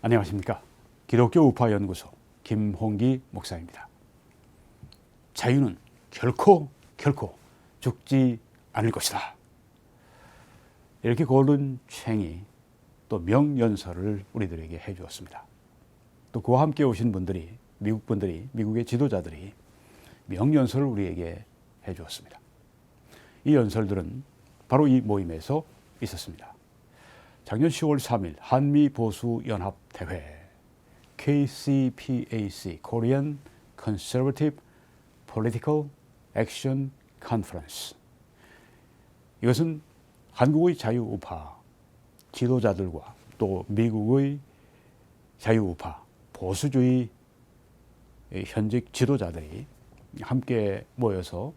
안녕하십니까. 기독교 우파연구소 김홍기 목사입니다. 자유는 결코 죽지 않을 것이다. 이렇게 고른 챙이 또 명연설을 우리들에게 해주었습니다. 또 그와 함께 오신 분들이, 미국의 지도자들이 명연설을 우리에게 해주었습니다. 이 연설들은 바로 이 모임에서 있었습니다. 작년 10월 3일 한미보수연합대회 KCPAC Korean Conservative Political Action Conference, 이것은 한국의 자유우파 지도자들과 또 미국의 자유우파 보수주의 현직 지도자들이 함께 모여서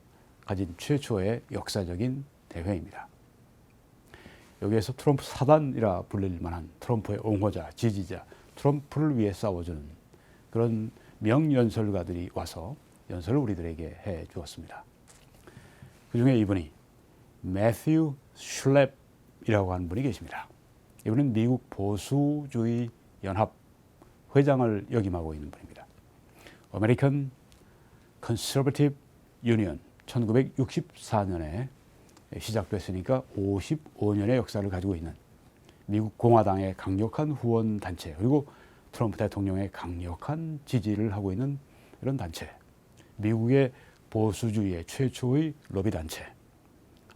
가진 최초의 역사적인 대회입니다. 여기에서 트럼프 사단이라 불릴 만한 트럼프의 옹호자, 지지자, 트럼프를 위해 싸워주는 그런 명연설가들이 와서 연설을 우리들에게 해 주었습니다. 그 중에 이분이 매튜 슐랩이라고 하는 분이 계십니다. 이분은 미국 보수주의 연합 회장을 역임하고 있는 분입니다. American Conservative Union 1964년에 시작됐으니까 55년의 역사를 가지고 있는 미국 공화당의 강력한 후원 단체, 그리고 트럼프 대통령의 강력한 지지를 하고 있는 이런 단체, 미국의 보수주의의 최초의 로비 단체,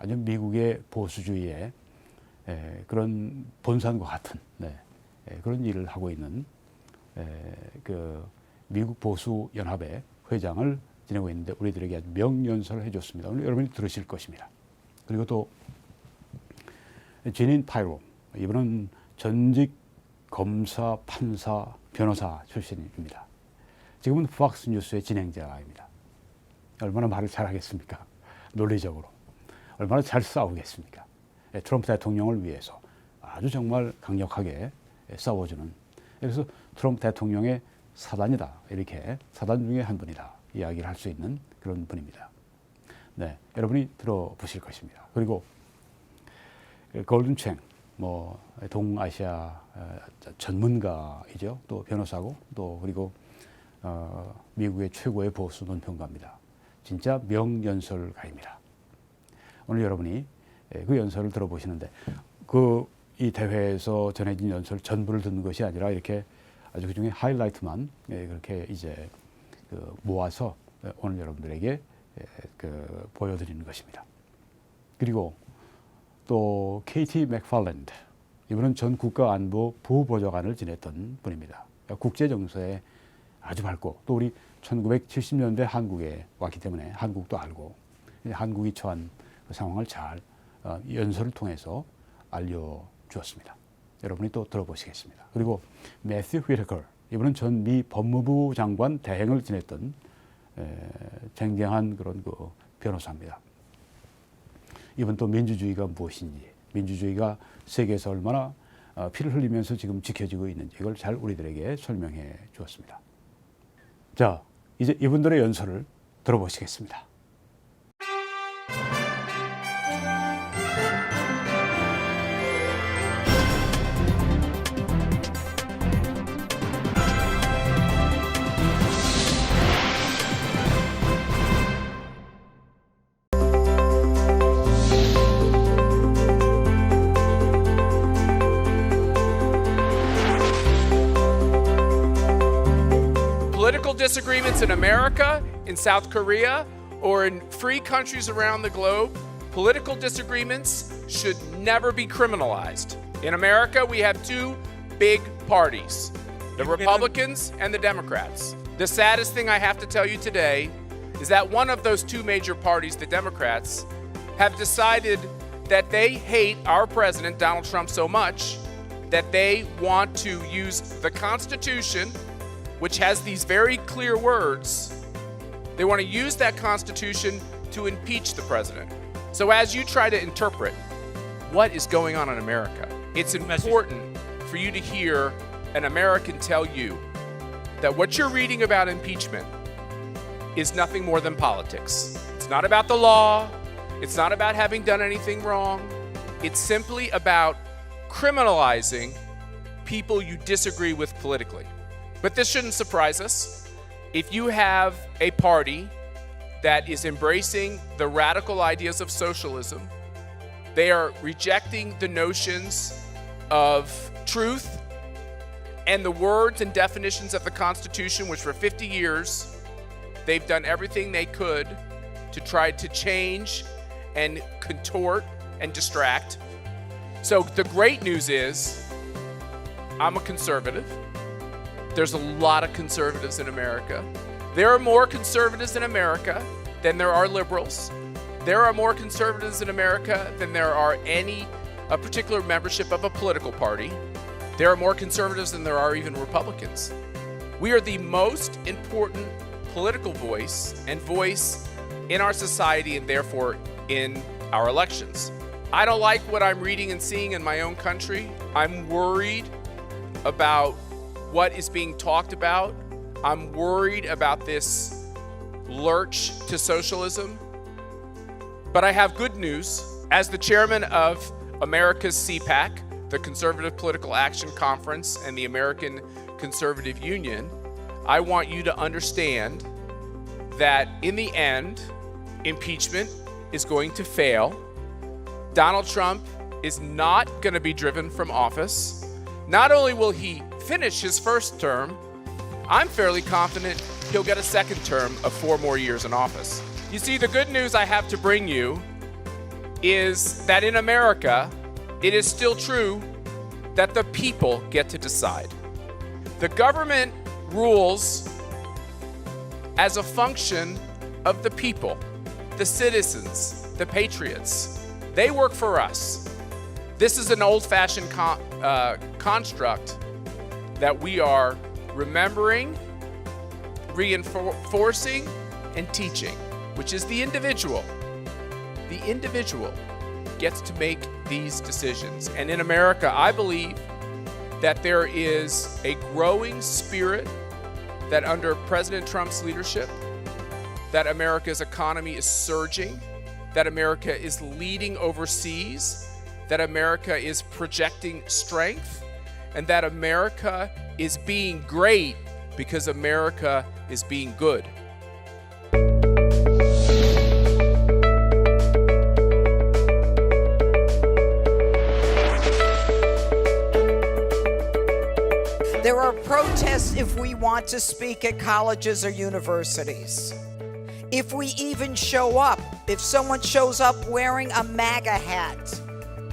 아주 미국의 보수주의의 그런 본산과 같은 그런 일을 하고 있는 그 미국 보수연합의 회장을 지내고 있는데 우리들에게 아주 명연설을 해줬습니다. 오늘 여러분이 들으실 것입니다. 그리고 또 제닌 파이로, 이분은 전직 검사, 판사, 변호사 출신입니다. 지금은 폭스 뉴스의 진행자입니다. 얼마나 말을 잘하겠습니까? 논리적으로. 얼마나 잘 싸우겠습니까? 트럼프 대통령을 위해서 아주 정말 강력하게 싸워주는, 그래서 트럼프 대통령의 사단이다, 이렇게 사단 중에 한 분이다 이야기를 할 수 있는 그런 분입니다. 네, 여러분이 들어보실 것입니다. 그리고 골든 챙, 동아시아 전문가이죠. 또 변호사고, 또 그리고 미국의 최고의 보수 논평가입니다. 진짜 명연설가입니다. 오늘 여러분이 그 연설을 들어보시는데, 이 대회에서 전해진 연설 전부를 듣는 것이 아니라 이렇게 아주 그 중에 하이라이트만 그렇게 이제 모아서 오늘 여러분들에게 보여드리는 것입니다. 그리고 또 KT 맥팔랜드, 이분은 전 국가안보 부보좌관을 지냈던 분입니다. 국제 정세에 아주 밝고, 또 우리 1970년대 한국에 왔기 때문에 한국도 알고, 한국이 처한 그 상황을 잘 연설을 통해서 알려주었습니다. 여러분이 또 들어보시겠습니다. 그리고 매튜 휘터컬, 이분은 전 미 법무부 장관 대행을 지냈던 쟁쟁한 그런 변호사입니다. 이분 또 민주주의가 무엇인지, 민주주의가 세계에서 얼마나 피를 흘리면서 지금 지켜지고 있는지, 이걸 잘 우리들에게 설명해 주었습니다. 자, 이제 이분들의 연설을 들어보시겠습니다. Political disagreements in America, in South Korea, or in free countries around the globe, political disagreements should never be criminalized. In America, we have two big parties, the Republicans and the Democrats. The saddest thing I have to tell you today is that one of those two major parties, the Democrats, have decided that they hate our president, Donald Trump, so much that they want to use the Constitution, which has these very clear words. They want to use that Constitution to impeach the president. So as you try to interpret what is going on in America, it's important for you to hear an American tell you that what you're reading about impeachment is nothing more than politics. It's not about the law. It's not about having done anything wrong. It's simply about criminalizing people you disagree with politically. But this shouldn't surprise us. If you have a party that is embracing the radical ideas of socialism, they are rejecting the notions of truth and the words and definitions of the Constitution, which for 50 years, they've done everything they could to try to change and contort and distract. So the great news is, I'm a conservative. There's a lot of conservatives in America. There are more conservatives in America than there are liberals. There are more conservatives in America than there are any particular membership of a political party. There are more conservatives than there are even Republicans. We are the most important political voice and voice in our society and therefore in our elections. I don't like what I'm reading and seeing in my own country. I'm worried about what is being talked about. I'm worried about this lurch to socialism. But I have good news. As the chairman of America's CPAC, the Conservative Political Action Conference, and the American Conservative Union, I want you to understand that in the end, impeachment is going to fail. Donald Trump is not going to be driven from office. Not only will he finish his first term, I'm fairly confident he'll get a second term of 4 more years in office. You see, the good news I have to bring you is that in America, it is still true that the people get to decide. The government rules as a function of the people, the citizens, the patriots. They work for us. This is an old-fashioned construct that we are remembering, reinforcing, and teaching, which is the individual. The individual gets to make these decisions. And in America, I believe that there is a growing spirit that under President Trump's leadership, that America's economy is surging, that America is leading overseas, that America is projecting strength, and that America is being great because America is being good. There are protests if we want to speak at colleges or universities. If we even show up, if someone shows up wearing a MAGA hat,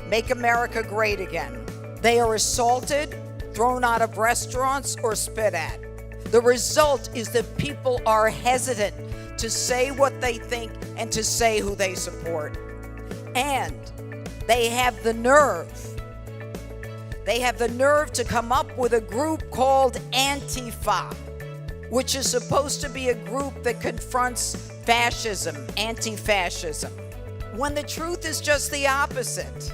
Make America Great Again, they are assaulted, thrown out of restaurants, or spit at. The result is that people are hesitant to say what they think and to say who they support. And they have the nerve to come up with a group called Antifa, which is supposed to be a group that confronts fascism, anti-fascism, when the truth is just the opposite.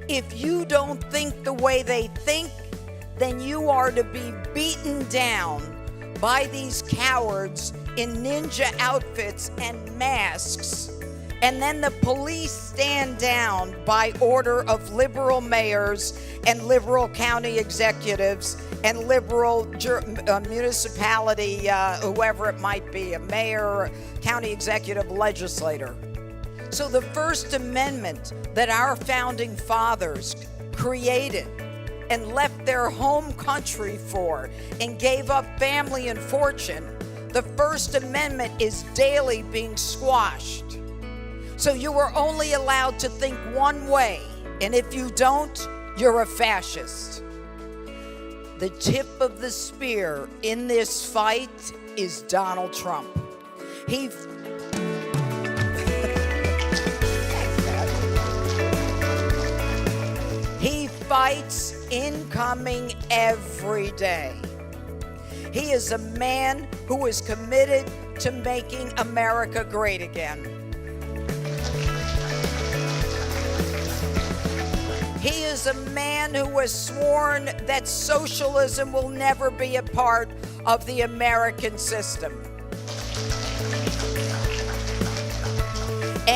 If you don't think the way they think, then you are to be beaten down by these cowards in ninja outfits and masks, and then the police stand down by order of liberal mayors and liberal county executives and liberal municipality, whoever it might be, a mayor, county executive, legislator. So the First Amendment that our founding fathers created and left their home country for and gave up family and fortune, the First Amendment is daily being squashed. So you are only allowed to think one way, and if you don't, you're a fascist. The tip of the spear in this fight is Donald Trump. He fights incoming every day. He is a man who is committed to making America great again. He is a man who has sworn that socialism will never be a part of the American system.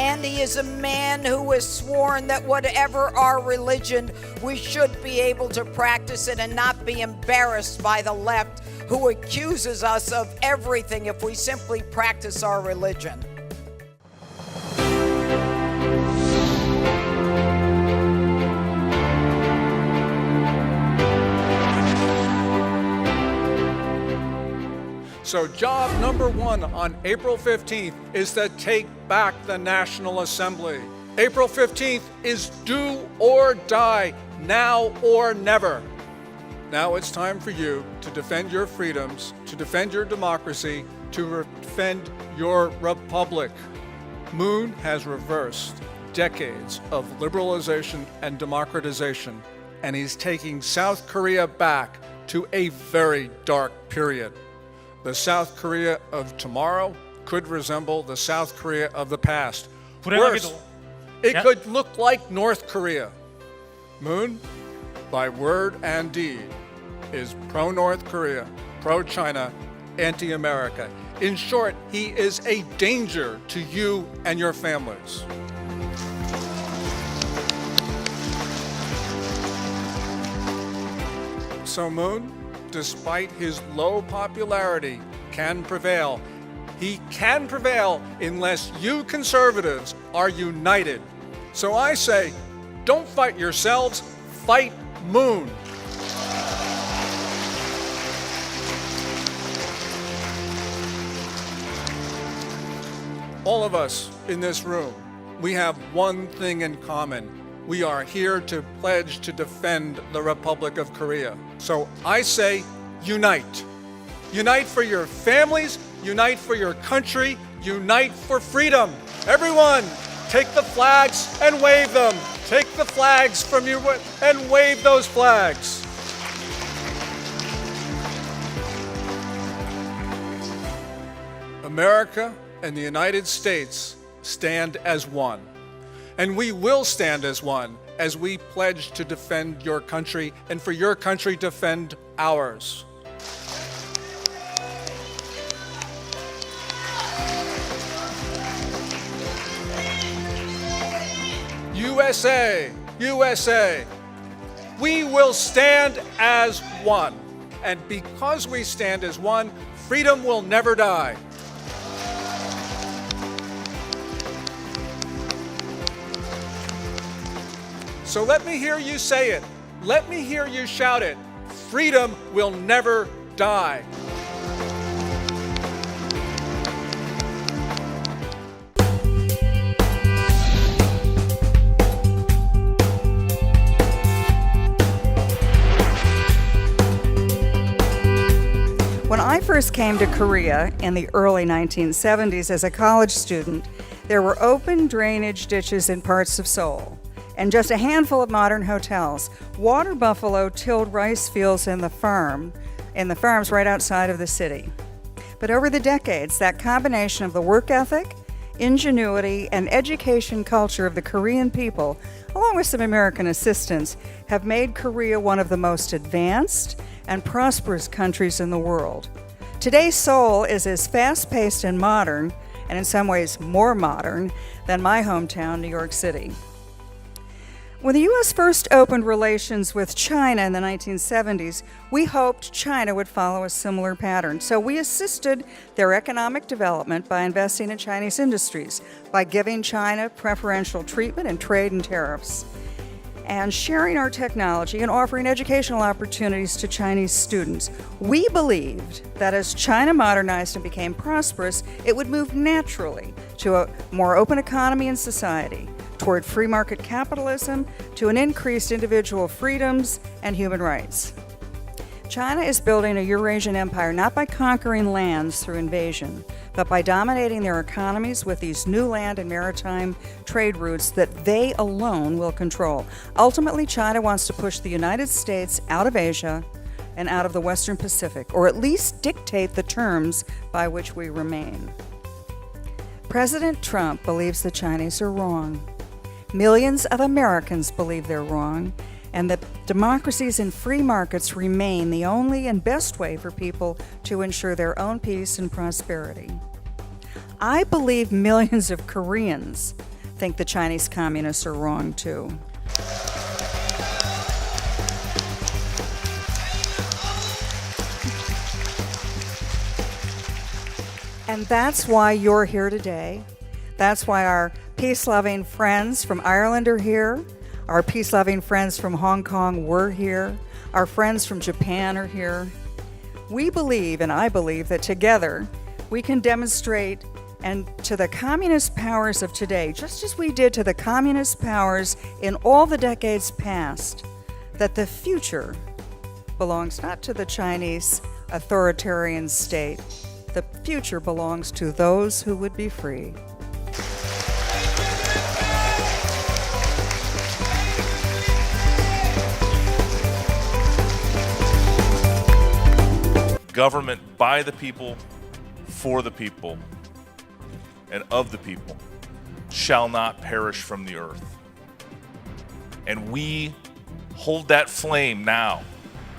And he is a man who has sworn that whatever our religion, we should be able to practice it and not be embarrassed by the left, who accuses us of everything if we simply practice our religion. So job number one on April 15th is to take back the National Assembly. April 15th is do or die, now or never. Now it's time for you to defend your freedoms, to defend your democracy, to defend your republic. Moon has reversed decades of liberalization and democratization, and he's taking South Korea back to a very dark period. The South Korea of tomorrow could resemble the South Korea of the past. Worse, it could look like North Korea. Moon, by word and deed, is pro-North Korea, pro-China, anti-America. In short, he is a danger to you and your families. So Moon, despite his low popularity, can prevail. He can prevail unless you conservatives are united. So I say, don't fight yourselves, fight Moon. All of us in this room, we have one thing in common. We are here to pledge to defend the Republic of Korea. So I say, unite. Unite for your families, unite for your country, unite for freedom. Everyone, take the flags and wave them. Take the flags from you and wave those flags. America and the United States stand as one. And we will stand as one as we pledge to defend your country and for your country to defend ours. USA, USA, we will stand as one. And because we stand as one, freedom will never die. So let me hear you say it. Let me hear you shout it. Freedom will never die. When I first came to Korea in the early 1970s as a college student, there were open drainage ditches in parts of Seoul and just a handful of modern hotels. Water buffalo tilled rice fields in the farms right outside of the city. But over the decades, that combination of the work ethic, ingenuity, and education culture of the Korean people, along with some American assistance, have made Korea one of the most advanced and prosperous countries in the world. Today, Seoul is as fast-paced and modern, and in some ways more modern, than my hometown, New York City. When the U.S. first opened relations with China in the 1970s, we hoped China would follow a similar pattern. So we assisted their economic development by investing in Chinese industries, by giving China preferential treatment in trade and tariffs, and sharing our technology and offering educational opportunities to Chinese students. We believed that as China modernized and became prosperous, it would move naturally to a more open economy and society, toward free market capitalism, to an increased individual freedoms and human rights. China is building a Eurasian empire not by conquering lands through invasion, but by dominating their economies with these new land and maritime trade routes that they alone will control. Ultimately, China wants to push the United States out of Asia and out of the Western Pacific, or at least dictate the terms by which we remain. President Trump believes the Chinese are wrong. Millions of Americans believe they're wrong, and that democracies and free markets remain the only and best way for people to ensure their own peace and prosperity. I believe millions of Koreans think the Chinese communists are wrong too. And that's why you're here today. That's why our peace-loving friends from Ireland are here. Our peace-loving friends from Hong Kong were here. Our friends from Japan are here. We believe, and I believe, that together we can demonstrate and to the communist powers of today, just as we did to the communist powers in all the decades past, that the future belongs not to the Chinese authoritarian state. The future belongs to those who would be free. Government by the people, for the people, and of the people shall not perish from the earth. And we hold that flame now.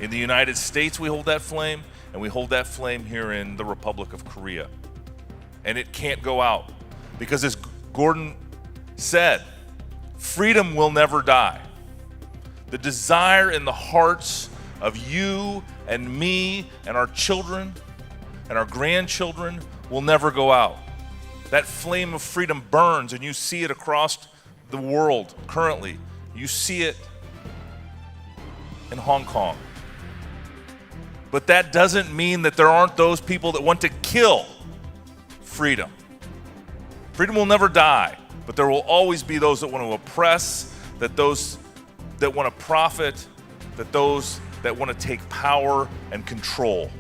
In the United States, we hold that flame, and we hold that flame here in the Republic of Korea. And it can't go out. Because as Gordon said, freedom will never die. The desire in the hearts of you and me and our children and our grandchildren will never go out. That flame of freedom burns, and you see it across the world currently. You see it in Hong Kong. But that doesn't mean that there aren't those people that want to kill freedom. Freedom will never die, but there will always be those that want to oppress, that those that want to profit, that those that want to take power and control.